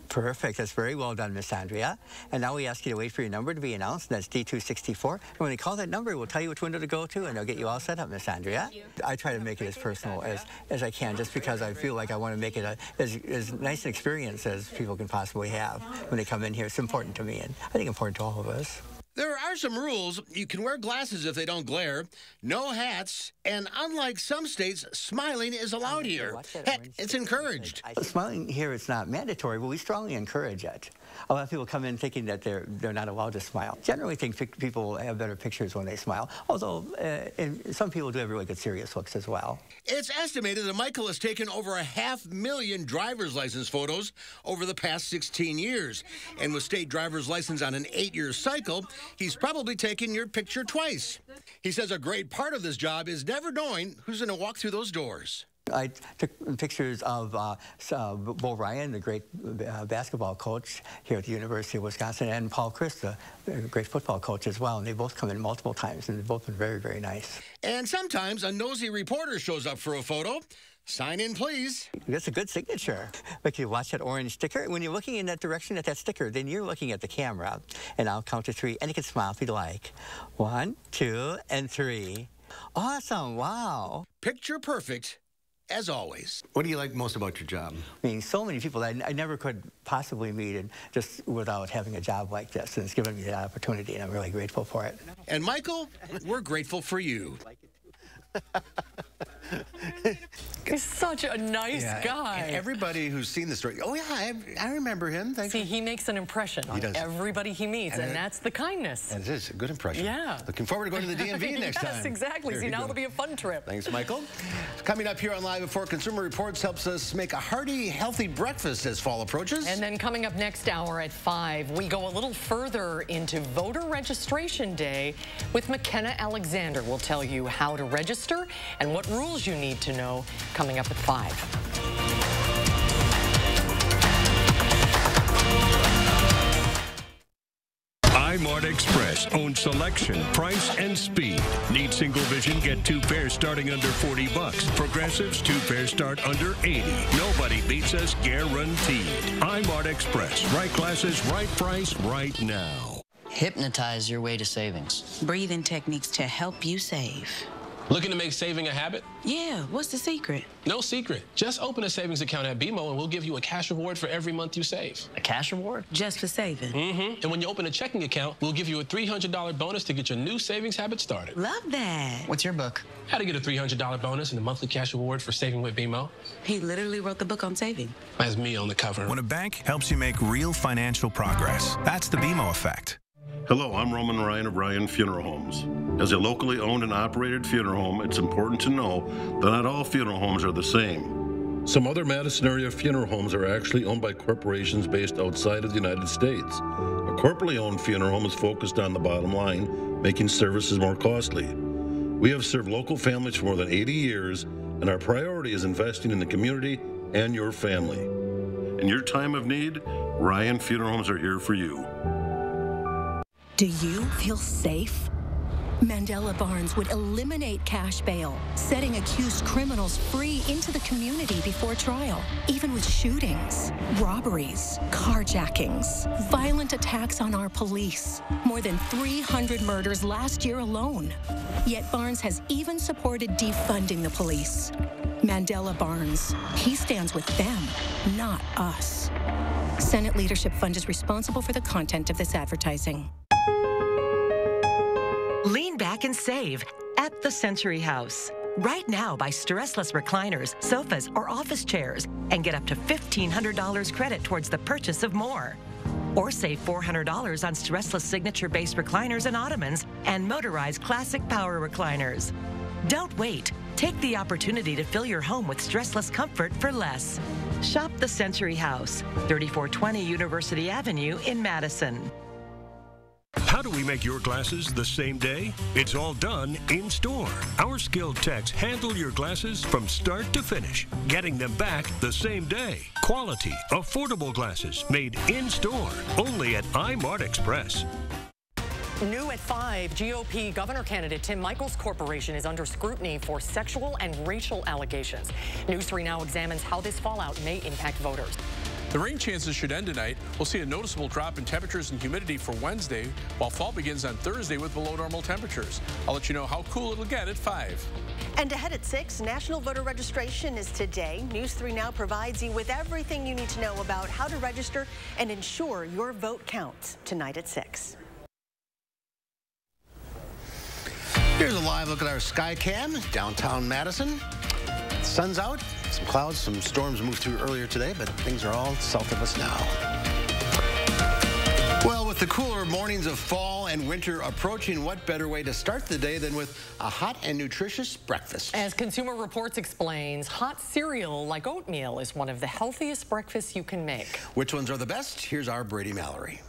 Perfect. That's very well done, Miss Andrea. And now we ask you to wait for your number to be announced. That's D264. And when they call that number, we'll tell you which window to go to, and they'll get you all set up, Miss Andrea. I try to make it as personal as I can, just because I feel like I want to make it as nice an experience as people can possibly have when they come in here. It's important to me, and I think important to all of us. There are some rules. You can wear glasses if they don't glare, no hats, and unlike some states, smiling is allowed here. Heck, it's encouraged. Smiling here is not mandatory, but we strongly encourage it. A lot of people come in thinking that they're not allowed to smile. Generally think people have better pictures when they smile, although some people do have really good serious looks as well. It's estimated that Michael has taken over 500,000 driver's license photos over the past 16 years. And with state driver's license on an 8-year cycle, he's probably taken your picture twice. He says a great part of this job is never knowing who's going to walk through those doors. I took pictures of Bo Ryan, the great basketball coach here at the University of Wisconsin, and Paul Chris, the great football coach as well. And they both come in multiple times, and they've both been very, very nice. And sometimes a nosy reporter shows up for a photo. Sign in, please. That's a good signature. Like you watch that orange sticker. When you're looking in that direction at that sticker, then you're looking at the camera. And I'll count to 3, and you can smile if you'd like. 1, 2, and 3. Awesome. Wow. Picture perfect. As always. What do you like most about your job? I mean, so many people that I never could possibly meet, and just without having a job like this. And it's given me the opportunity, and I'm really grateful for it. And Michael, we're grateful for you. He's such a nice guy. And everybody who's seen the story, oh yeah, I remember him. Thanks. See, he makes an impression on everybody he meets, and that's the kindness. And it is a good impression. Yeah. Looking forward to going to the DMV next time. Yes, exactly. See, now it'll be a fun trip. Thanks, Michael. Coming up here on Live Before, Consumer Reports helps us make a hearty, healthy breakfast as fall approaches. And then coming up next hour at 5, we go a little further into Voter Registration Day with McKenna Alexander. We'll tell you how to register and what rules you need to know, coming up at 5. Eyemart Express owns selection, price, and speed. Need single vision? Get 2 pairs starting under $40. Progressives, 2 pairs start under $80. Nobody beats us, guaranteed. Eyemart Express. Right glasses, right price, right now. Hypnotize your way to savings. Breathing techniques to help you save. Looking to make saving a habit? Yeah, what's the secret? No secret. Just open a savings account at BMO and we'll give you a cash reward for every month you save. A cash reward? Just for saving? Mm-hmm. And when you open a checking account, we'll give you a $300 bonus to get your new savings habit started. Love that. What's your book? How to get a $300 bonus and a monthly cash reward for saving with BMO. He literally wrote the book on saving. That's me on the cover. When a bank helps you make real financial progress, that's the BMO effect. Hello, I'm Roman Ryan of Ryan Funeral Homes. As a locally owned and operated funeral home, it's important to know that not all funeral homes are the same. Some other Madison area funeral homes are actually owned by corporations based outside of the United States. A corporately owned funeral home is focused on the bottom line, making services more costly. We have served local families for more than 80 years, and our priority is investing in the community and your family. In your time of need, Ryan Funeral Homes are here for you. Do you feel safe? Mandela Barnes would eliminate cash bail, setting accused criminals free into the community before trial, even with shootings, robberies, carjackings, violent attacks on our police. More than 300 murders last year alone. Yet Barnes has even supported defunding the police. Mandela Barnes, he stands with them, not us. Senate Leadership Fund is responsible for the content of this advertising. Lean back and save at the Century House. Right now, buy stressless recliners, sofas, or office chairs and get up to $1,500 credit towards the purchase of more. Or save $400 on stressless signature-based recliners and ottomans and motorized classic power recliners. Don't wait. Take the opportunity to fill your home with stressless comfort for less. Shop the Century House, 3420 University Avenue in Madison. How do we make your glasses the same day? It's all done in store. Our skilled techs handle your glasses from start to finish, getting them back the same day. Quality, affordable glasses made in store, only at Eyemart Express. New at 5, GOP governor candidate Tim Michaels' corporation is under scrutiny for sexual and racial allegations. News 3 Now examines how this fallout may impact voters. The rain chances should end tonight. We'll see a noticeable drop in temperatures and humidity for Wednesday, while fall begins on Thursday with below normal temperatures. I'll let you know how cool it'll get at 5. And ahead at 6, National Voter Registration is today. News 3 Now provides you with everything you need to know about how to register and ensure your vote counts tonight at 6. Here's a live look at our sky cam, downtown Madison. Sun's out, some clouds, some storms moved through earlier today, but things are all south of us now. Well, with the cooler mornings of fall and winter approaching, what better way to start the day than with a hot and nutritious breakfast? As Consumer Reports explains, hot cereal like oatmeal is one of the healthiest breakfasts you can make. Which ones are the best? Here's our Brady Mallory.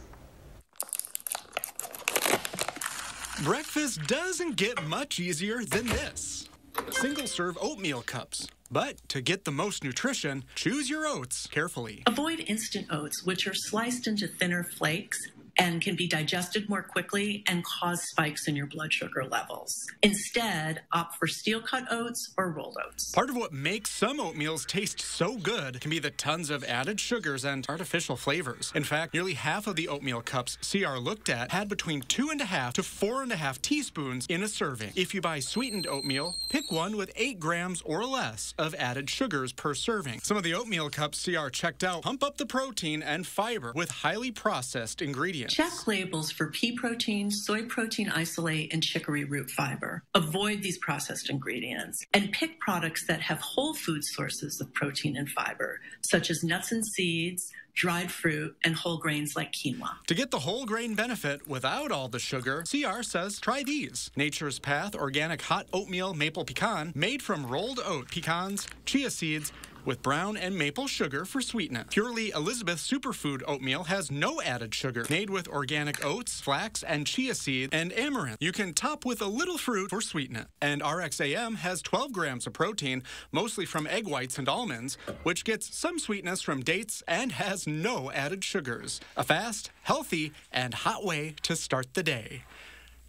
Breakfast doesn't get much easier than this. Single-serve oatmeal cups. But to get the most nutrition, choose your oats carefully. Avoid instant oats, which are sliced into thinner flakes and can be digested more quickly and cause spikes in your blood sugar levels. Instead, opt for steel-cut oats or rolled oats. Part of what makes some oatmeals taste so good can be the tons of added sugars and artificial flavors. In fact, nearly half of the oatmeal cups CR looked at had between 2.5 to 4.5 teaspoons in a serving. If you buy sweetened oatmeal, pick one with 8 grams or less of added sugars per serving. Some of the oatmeal cups CR checked out pump up the protein and fiber with highly processed ingredients. Check labels for pea protein, soy protein isolate, and chicory root fiber. Avoid these processed ingredients and pick products that have whole food sources of protein and fiber, such as nuts and seeds, dried fruit, and whole grains like quinoa. To get the whole grain benefit without all the sugar, CR says try these. Nature's Path Organic Hot Oatmeal Maple Pecan, made from rolled oat pecans, chia seeds, with brown and maple sugar for sweetness. Purely Elizabeth Superfood Oatmeal has no added sugar, made with organic oats, flax, and chia seed, and amaranth. You can top with a little fruit for sweetness. And RxAM has 12 grams of protein, mostly from egg whites and almonds, which gets some sweetness from dates and has no added sugars. A fast, healthy, and hot way to start the day.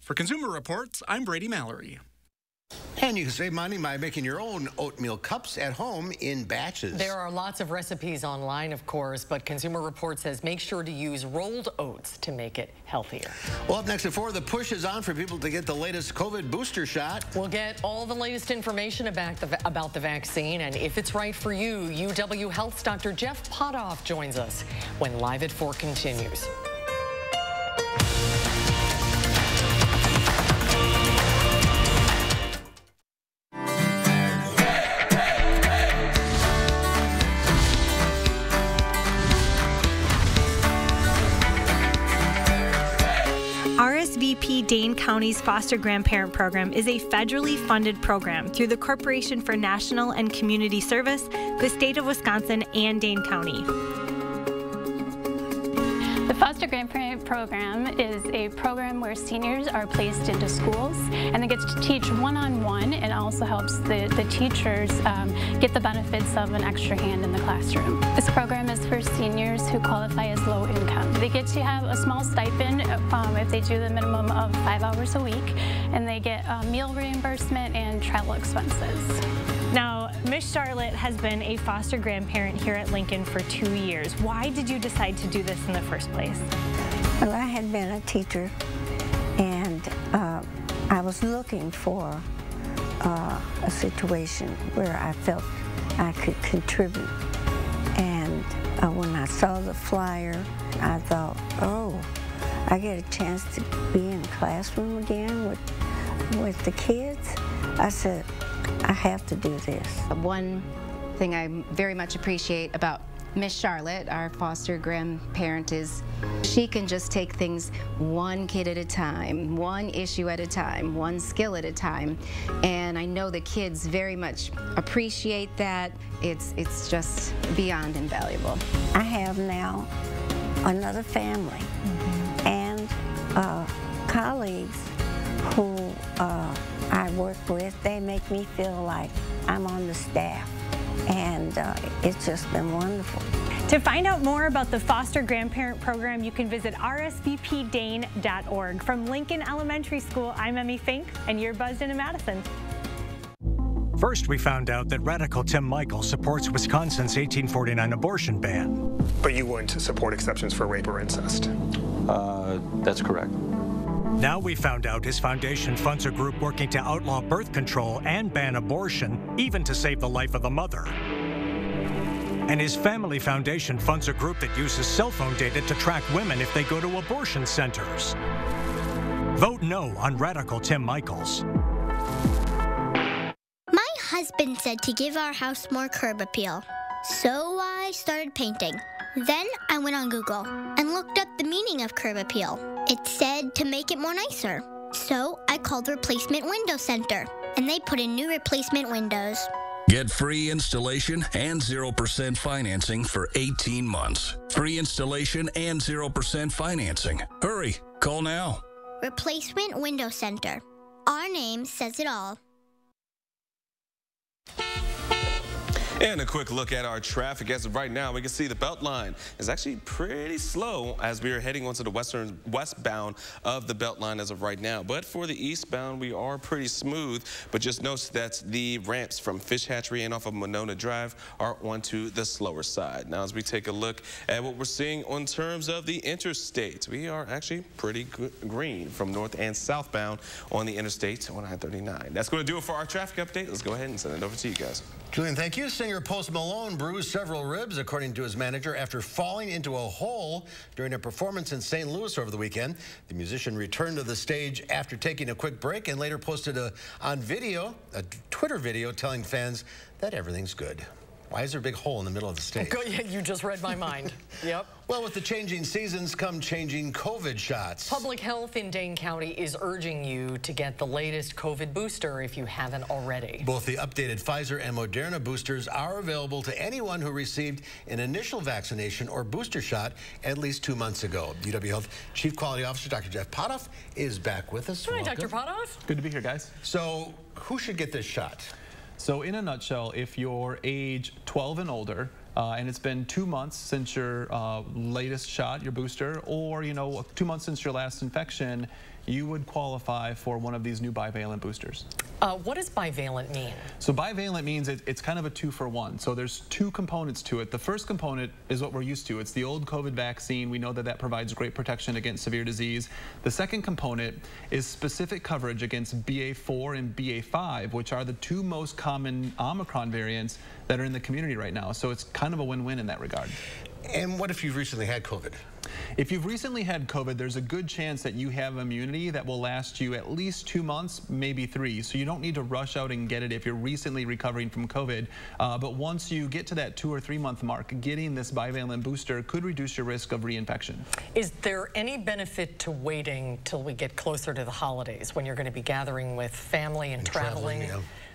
For Consumer Reports, I'm Brady Mallory. And you can save money by making your own oatmeal cups at home in batches. There are lots of recipes online, of course, but Consumer Reports says make sure to use rolled oats to make it healthier. Well, up next at 4, the push is on for people to get the latest COVID booster shot. We'll get all the latest information about the vaccine, and if it's right for you, UW Health's Dr. Jeff Potoff joins us when Live at 4 continues. RSVP Dane County's Foster Grandparent Program is a federally funded program through the Corporation for National and Community Service, the state of Wisconsin, and Dane County. The Foster Grandparent Program is a program where seniors are placed into schools and they get to teach one-on-one, and also helps the teachers get the benefits of an extra hand in the classroom. This program is for seniors who qualify as low income. They get to have a small stipend if they do the minimum of 5 hours a week, and they get meal reimbursement and travel expenses. Now, Miss Charlotte has been a foster grandparent here at Lincoln for 2 years. Why did you decide to do this in the first place? Well, I had been a teacher, and I was looking for a situation where I felt I could contribute. And when I saw the flyer, I thought, oh, I get a chance to be in the classroom again with the kids. I said, I have to do this. One thing I very much appreciate about Miss Charlotte, our foster grandparent, she can just take things one kid at a time, one issue at a time, one skill at a time. And I know the kids very much appreciate that. It's just beyond invaluable. I have now another family and colleagues who I work with. They make me feel like I'm on the staff, and it's just been wonderful. To find out more about the Foster Grandparent Program, you can visit rsvpdane.org. From Lincoln Elementary School, I'm Emmy Fink, and you're buzzed into Madison. First, we found out that Radical Tim Michael supports Wisconsin's 1849 abortion ban. But you wouldn't support exceptions for rape or incest? That's correct. Now we found out his foundation funds a group working to outlaw birth control and ban abortion, even to save the life of the mother. And his family foundation funds a group that uses cell phone data to track women if they go to abortion centers. Vote no on Radical Tim Michaels. My husband said to give our house more curb appeal, so I started painting. Then I went on Google and looked up the meaning of curb appeal. It said to make it more nicer. So I called Replacement Window Center, and they put in new replacement windows. Get free installation and 0% financing for 18 months. Free installation and 0% financing. Hurry, call now. Replacement Window Center. Our name says it all. And a quick look at our traffic. As of right now, we can see the Beltline is actually pretty slow as we are heading onto the westbound of the Beltline as of right now. But for the eastbound, we are pretty smooth. But just note that the ramps from Fish Hatchery and off of Monona Drive are onto the slower side. Now, as we take a look at what we're seeing in terms of the interstate, we are actually pretty green from north and southbound on the interstate on I-39. That's going to do it for our traffic update. Let's go ahead and send it over to you guys. Julian, thank you. Singer Post Malone bruised several ribs, according to his manager, after falling into a hole during a performance in St. Louis over the weekend. The musician returned to the stage after taking a quick break and later posted on video, a Twitter video, telling fans that everything's good. Why is there a big hole in the middle of the stage? You just read my mind. Yep. Well, with the changing seasons come changing COVID shots. Public Health in Dane County is urging you to get the latest COVID booster if you haven't already. Both the updated Pfizer and Moderna boosters are available to anyone who received an initial vaccination or booster shot at least 2 months ago. UW Health Chief Quality Officer Dr. Jeff Potoff is back with us. Hi, Dr. Potoff. Good to be here, guys. So, who should get this shot? So in a nutshell, if you're age 12 and older, and it's been 2 months since your latest shot, your booster, or 2 months since your last infection, you would qualify for one of these new bivalent boosters. What does bivalent mean? So bivalent means it's kind of a 2-for-1. So there's 2 components to it. The first component is what we're used to. It's the old COVID vaccine. We know that that provides great protection against severe disease. The second component is specific coverage against BA4 and BA5, which are the 2 most common Omicron variants that are in the community right now. So it's kind of a win-win in that regard. And what if you've recently had COVID? If you've recently had COVID, there's a good chance that you have immunity that will last you at least 2 months, maybe 3. So you don't need to rush out and get it if you're recently recovering from COVID. But once you get to that 2 or 3 month mark, getting this bivalent booster could reduce your risk of reinfection. Is there any benefit to waiting till we get closer to the holidays when you're going to be gathering with family and traveling?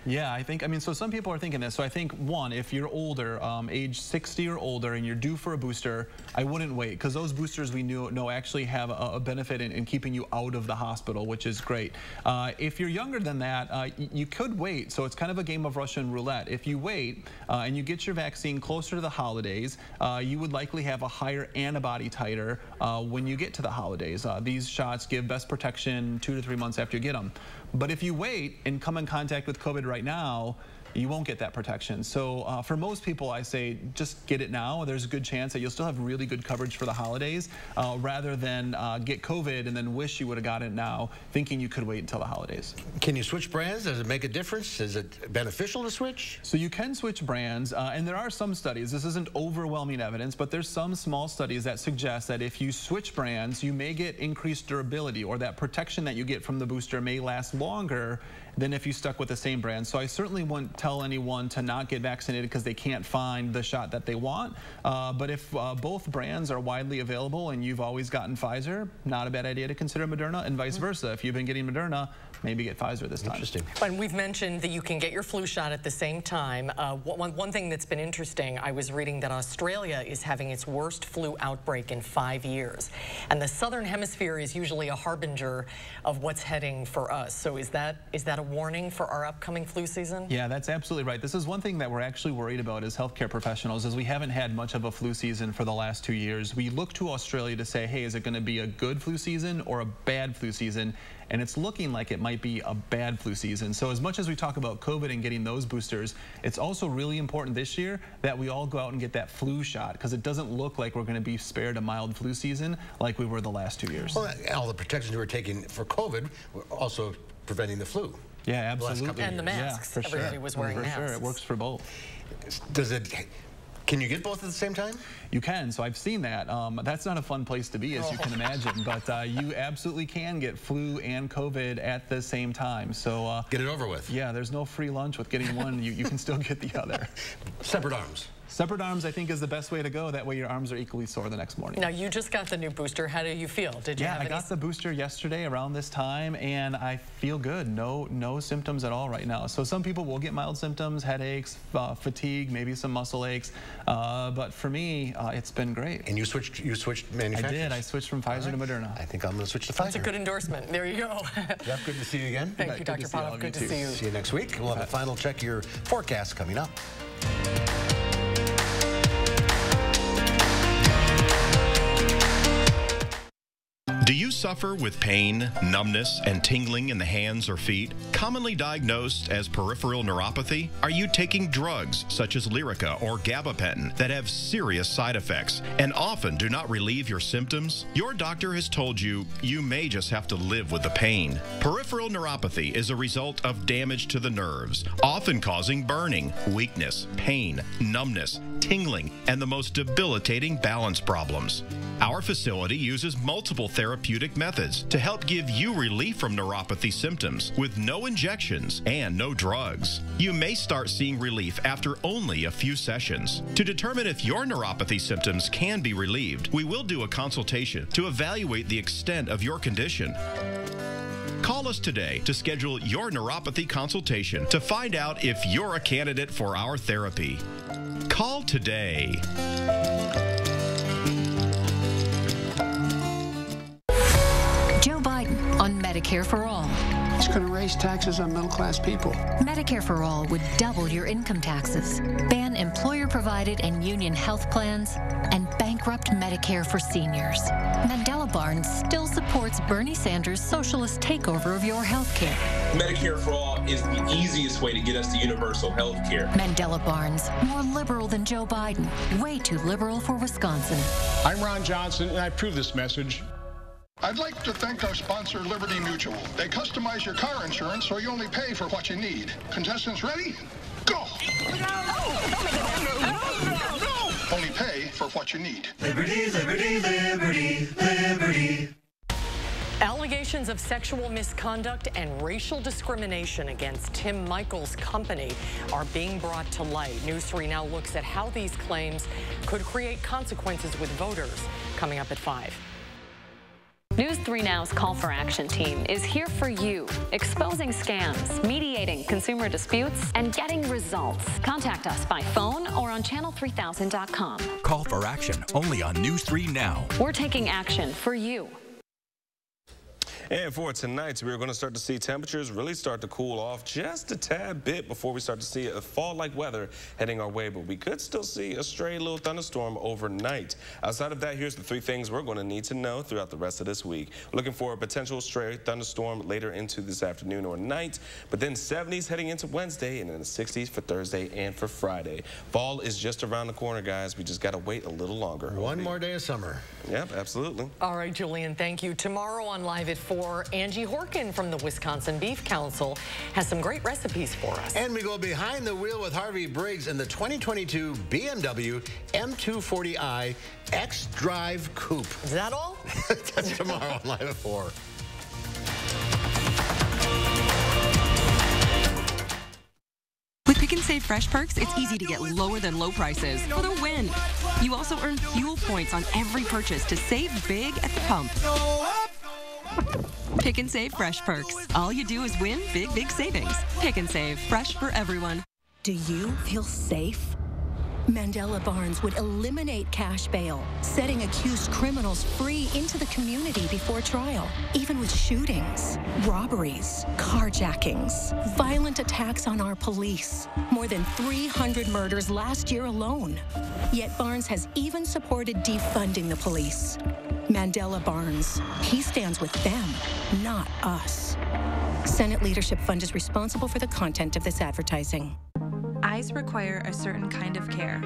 Yeah, I mean, so some people are thinking this. So I think, one, if you're older, age 60 or older, and you're due for a booster, I wouldn't wait, because those boosters we know actually have a benefit in keeping you out of the hospital, which is great. If you're younger than that, you could wait. So it's kind of a game of Russian roulette. If you wait and you get your vaccine closer to the holidays, you would likely have a higher antibody titer when you get to the holidays. These shots give best protection 2 to 3 months after you get them. But if you wait and come in contact with COVID right now, you won't get that protection. So for most people, I say just get it now. There's a good chance that you'll still have really good coverage for the holidays rather than get COVID and then wish you would have got it now, thinking you could wait until the holidays. Can you switch brands? Does it make a difference? Is it beneficial to switch? So you can switch brands, and there are some studies. This isn't overwhelming evidence, but there's some small studies that suggest that if you switch brands, you may get increased durability, or that protection that you get from the booster may last longer than if you stuck with the same brand. So I certainly wouldn't tell anyone to not get vaccinated because they can't find the shot that they want. But if both brands are widely available and you've always gotten Pfizer, not a bad idea to consider Moderna, and vice versa. If you've been getting Moderna, maybe get Pfizer this time. Interesting. And we've mentioned that you can get your flu shot at the same time. One thing that's been interesting, I was reading that Australia is having its worst flu outbreak in 5 years. And the southern hemisphere is usually a harbinger of what's heading for us. So is that a warning for our upcoming flu season? Yeah, that's absolutely right. This is one thing that we're actually worried about as healthcare professionals, is we haven't had much of a flu season for the last 2 years. We look to Australia to say, hey, is it going to be a good flu season or a bad flu season? And it's looking like it might be a bad flu season. So as much as we talk about COVID and getting those boosters, it's also really important this year that we all go out and get that flu shot, because it doesn't look like we're going to be spared a mild flu season like we were the last 2 years. Well, all the protections we were taking for COVID were also preventing the flu. Yeah, absolutely. And the masks. Yeah, for Everybody was wearing masks. For sure, it works for both. Can you get both at the same time? You can, so I've seen that. That's not a fun place to be, as you can imagine, but you absolutely can get flu and COVID at the same time. So get it over with. Yeah, there's no free lunch with getting one. You can still get the other. Separate arms. Separate arms, I think, is the best way to go. That way your arms are equally sore the next morning. Now, you just got the new booster. How do you feel? Did you have I got the booster yesterday around this time, and I feel good. No symptoms at all right now. So some people will get mild symptoms, headaches, fatigue, maybe some muscle aches. But for me, it's been great. And you switched manufacturers? I did. I switched from Pfizer to Moderna. I think I'm going to switch to Pfizer. That's a good endorsement. There you go. Jeff, good to see you again. Thank you, Dr. Potoff. Good to see you. See you next week. We'll have a final check of your forecast coming up. Do you suffer with pain, numbness, and tingling in the hands or feet? Commonly diagnosed as peripheral neuropathy? Are you taking drugs such as Lyrica or gabapentin that have serious side effects and often do not relieve your symptoms? Your doctor has told you you may just have to live with the pain. Peripheral neuropathy is a result of damage to the nerves, often causing burning, weakness, pain, numbness, tingling, and the most debilitating balance problems. Our facility uses multiple therapeutic methods to help give you relief from neuropathy symptoms with no injections and no drugs. You may start seeing relief after only a few sessions. To determine if your neuropathy symptoms can be relieved, we will do a consultation to evaluate the extent of your condition. Call us today to schedule your neuropathy consultation to find out if you're a candidate for our therapy. Call today. Joe Biden on Medicare for All. It's going to raise taxes on middle-class people. Medicare for All would double your income taxes, ban employer-provided and union health plans, and bankrupt Medicare for seniors. Mandela Barnes still supports Bernie Sanders' socialist takeover of your health care. Medicare for All is the easiest way to get us to universal health care. Mandela Barnes, more liberal than Joe Biden, way too liberal for Wisconsin. I'm Ron Johnson, and I approve this message. I'd like to thank our sponsor, Liberty Mutual. They customize your car insurance so you only pay for what you need. Contestants ready? Go! Only pay for what you need. Liberty, liberty, liberty, liberty. Allegations of sexual misconduct and racial discrimination against Tim Michaels' company are being brought to light. News 3 now looks at how these claims could create consequences with voters. Coming up at 5. News 3 Now's Call for Action team is here for you, exposing scams, mediating consumer disputes, and getting results. Contact us by phone or on channel3000.com. Call for Action only on News 3 Now. We're taking action for you. And for tonight, we're going to start to see temperatures really start to cool off just a tad bit before we start to see a fall-like weather heading our way. But we could still see a stray little thunderstorm overnight. Outside of that, here's the 3 things we're going to need to know throughout the rest of this week. We're looking for a potential stray thunderstorm later into this afternoon or night. But then 70s heading into Wednesday and in the 60s for Thursday and for Friday. Fall is just around the corner, guys. We just got to wait a little longer. One more day of summer. Yep, absolutely. All right, Julian, thank you. Tomorrow on Live at 4, Angie Horkin from the Wisconsin Beef Council has some great recipes for us. And we go behind the wheel with Harvey Briggs in the 2022 BMW M240i X-Drive Coupe. Is that all? That's tomorrow on Live at 4. and Save Fresh Perks, it's easy to get lower than low prices for the win. You also earn fuel points on every purchase to save big at the pump. Pick and Save Fresh Perks. All you do is win big, big savings. Pick and Save. Fresh for everyone. Do you feel safe? Mandela Barnes would eliminate cash bail, setting accused criminals free into the community before trial. Even with shootings, robberies, carjackings, violent attacks on our police. More than 300 murders last year alone. Yet Barnes has even supported defunding the police. Mandela Barnes, he stands with them, not us. Senate Leadership Fund is responsible for the content of this advertising. Eyes require a certain kind of care.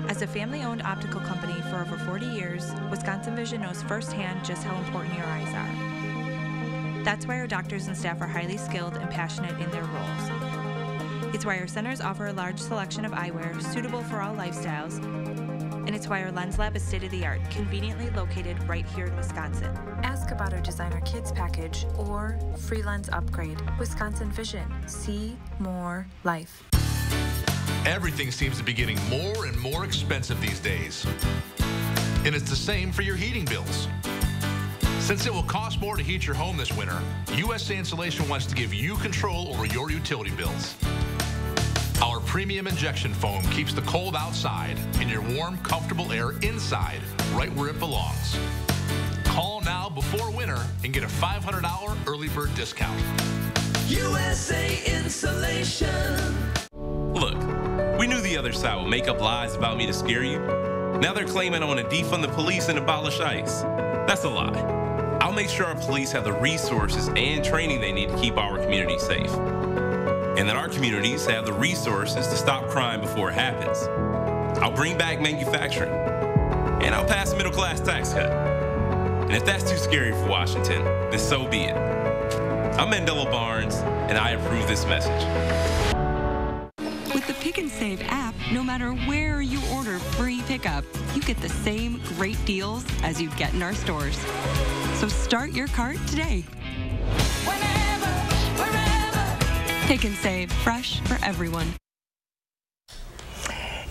As a family-owned optical company for over 40 years, Wisconsin Vision knows firsthand just how important your eyes are. That's why our doctors and staff are highly skilled and passionate in their roles. It's why our centers offer a large selection of eyewear suitable for all lifestyles, and it's why our lens lab is state-of-the-art, conveniently located right here in Wisconsin. Ask about our Designer Kids package or free lens upgrade. Wisconsin Vision. See more life. Everything seems to be getting more and more expensive these days. And it's the same for your heating bills. Since it will cost more to heat your home this winter, USA Insulation wants to give you control over your utility bills. Our premium injection foam keeps the cold outside and your warm, comfortable air inside, right where it belongs. Call now before winter and get a $500 early bird discount. USA Insulation. Look, we knew the other side would make up lies about me to scare you. Now they're claiming I want to defund the police and abolish ICE. That's a lie. I'll make sure our police have the resources and training they need to keep our community safe. And that our communities have the resources to stop crime before it happens. I'll bring back manufacturing. And I'll pass a middle-class tax cut. And if that's too scary for Washington, then so be it. I'm Mandela Barnes, and I approve this message. With the Pick and Save app, no matter where you order free pickup, you get the same great deals as you get in our stores. So start your cart today. Pick and Save, fresh for everyone.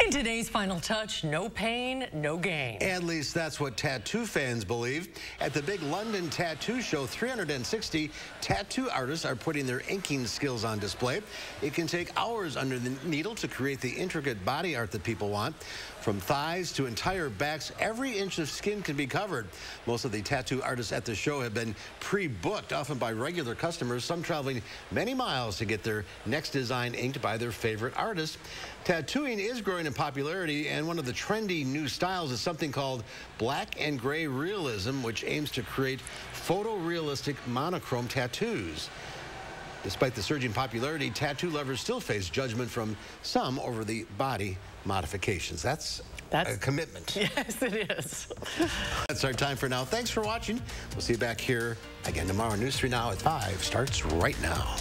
In today's Final Touch, no pain, no gain. At least that's what tattoo fans believe. At the big London Tattoo Show, 360 tattoo artists are putting their inking skills on display. It can take hours under the needle to create the intricate body art that people want. From thighs to entire backs, every inch of skin can be covered. Most of the tattoo artists at the show have been pre-booked, often by regular customers, some traveling many miles to get their next design inked by their favorite artist. Tattooing is growing in popularity, and one of the trendy new styles is something called black and gray realism, which aims to create photorealistic monochrome tattoos. Despite the surging popularity, tattoo lovers still face judgment from some over the body modifications. That's a commitment. Yes, it is. That's our time for now. Thanks for watching. We'll see you back here again tomorrow. News 3 Now at 5 starts right now.